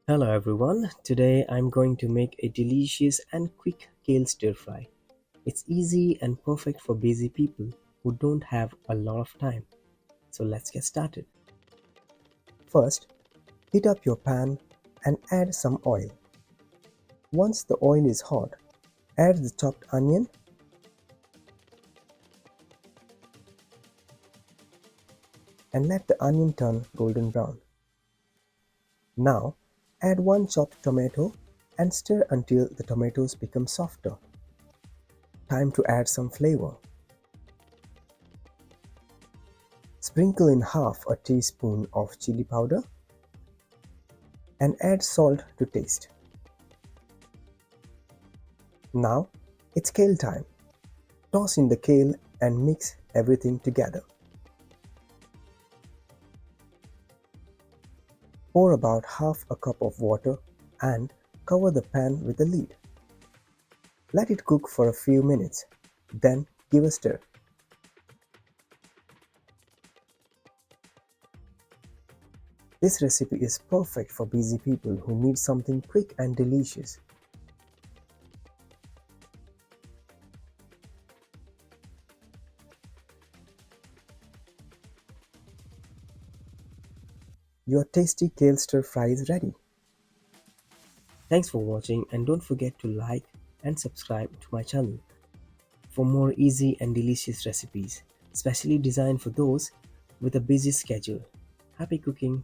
Hello everyone, today I'm going to make a delicious and quick kale stir fry. It's easy and perfect for busy people who don't have a lot of time. So let's get started. First, heat up your pan and add some oil. Once the oil is hot, add the chopped onion and let the onion turn golden brown. Now, add one chopped tomato and stir until the tomatoes become softer. Time to add some flavor. Sprinkle in half a teaspoon of chili powder and add salt to taste. Now it's kale time. Toss in the kale and mix everything together. Pour about half a cup of water and cover the pan with a lid. Let it cook for a few minutes, then give a stir. This recipe is perfect for busy people who need something quick and delicious. Your tasty kale stir fry is ready. Thanks for watching and don't forget to like and subscribe to my channel for more easy and delicious recipes, specially designed for those with a busy schedule. Happy cooking!